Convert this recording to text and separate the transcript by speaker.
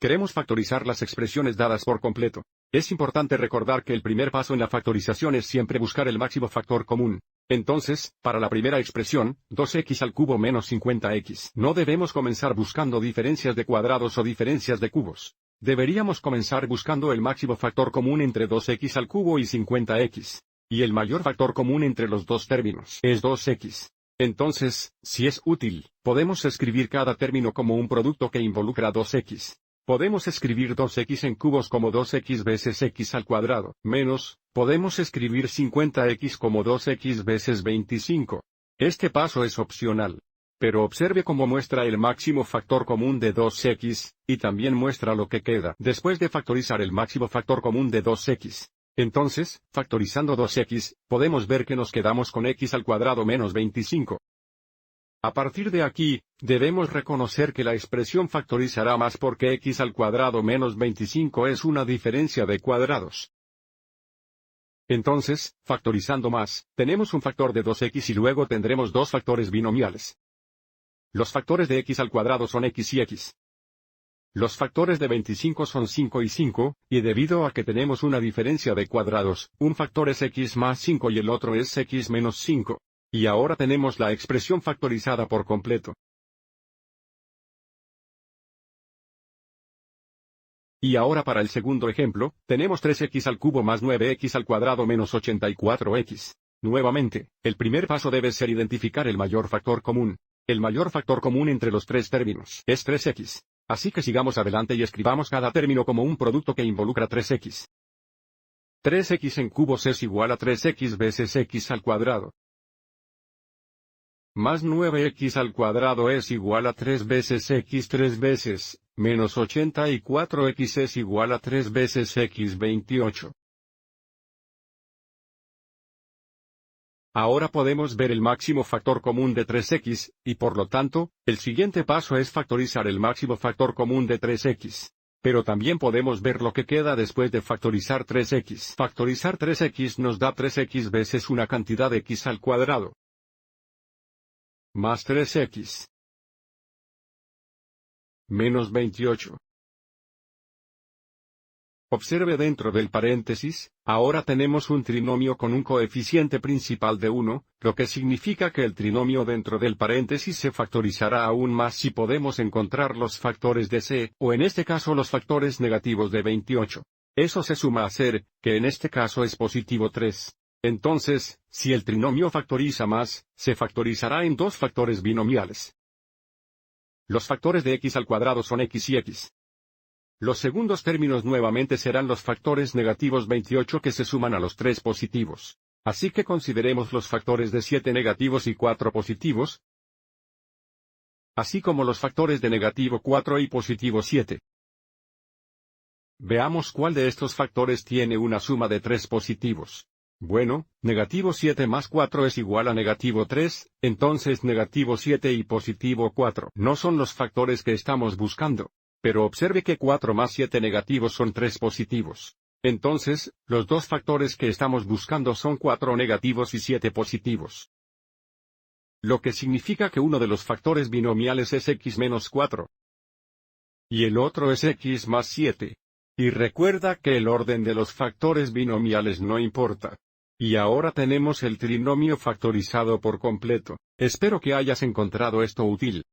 Speaker 1: Queremos factorizar las expresiones dadas por completo. Es importante recordar que el primer paso en la factorización es siempre buscar el máximo factor común. Entonces, para la primera expresión, 2x al cubo menos 50x, no debemos comenzar buscando diferencias de cuadrados o diferencias de cubos. Deberíamos comenzar buscando el máximo factor común entre 2x al cubo y 50x. Y el mayor factor común entre los dos términos es 2x. Entonces, si es útil, podemos escribir cada término como un producto que involucra 2x. Podemos escribir 2x en cubos como 2x veces x al cuadrado, menos, podemos escribir 50x como 2x veces 25. Este paso es opcional. Pero observe cómo muestra el máximo factor común de 2x, y también muestra lo que queda después de factorizar el máximo factor común de 2x. Entonces, factorizando 2x, podemos ver que nos quedamos con x al cuadrado menos 25. A partir de aquí, debemos reconocer que la expresión factorizará más porque x al cuadrado menos 25 es una diferencia de cuadrados. Entonces, factorizando más, tenemos un factor de 2x y luego tendremos dos factores binomiales. Los factores de x al cuadrado son x y x. Los factores de 25 son 5 y 5, y debido a que tenemos una diferencia de cuadrados, un factor es x más 5 y el otro es x menos 5. Y ahora tenemos la expresión factorizada por completo. Y ahora para el segundo ejemplo, tenemos 3x al cubo más 9x al cuadrado menos 84x. Nuevamente, el primer paso debe ser identificar el mayor factor común. El mayor factor común entre los tres términos es 3x. Así que sigamos adelante y escribamos cada término como un producto que involucra 3x. 3x en cubos es igual a 3x veces x al cuadrado. Más 9x al cuadrado es igual a 3 veces x 3 veces, menos 84x es igual a 3 veces x 28. Ahora podemos ver el máximo factor común de 3x, y por lo tanto, el siguiente paso es factorizar el máximo factor común de 3x. Pero también podemos ver lo que queda después de factorizar 3x. Factorizar 3x nos da 3x veces una cantidad de x al cuadrado. Más 3x. Menos 28. Observe dentro del paréntesis, ahora tenemos un trinomio con un coeficiente principal de 1, lo que significa que el trinomio dentro del paréntesis se factorizará aún más si podemos encontrar los factores de c, o en este caso los factores negativos de 28. Eso se suma a ser, que en este caso es positivo 3. Entonces, si el trinomio factoriza más, se factorizará en dos factores binomiales. Los factores de x al cuadrado son x y x. Los segundos términos nuevamente serán los factores negativos 28 que se suman a los tres positivos. Así que consideremos los factores de 7 negativos y 4 positivos, así como los factores de negativo 4 y positivo 7. Veamos cuál de estos factores tiene una suma de 3 positivos. Bueno, negativo 7 más 4 es igual a negativo 3, entonces negativo 7 y positivo 4 no son los factores que estamos buscando. Pero observe que 4 más 7 negativos son 3 positivos. Entonces, los dos factores que estamos buscando son 4 negativos y 7 positivos. Lo que significa que uno de los factores binomiales es x menos 4. Y el otro es x más 7. Y recuerda que el orden de los factores binomiales no importa. Y ahora tenemos el trinomio factorizado por completo. Espero que hayas encontrado esto útil.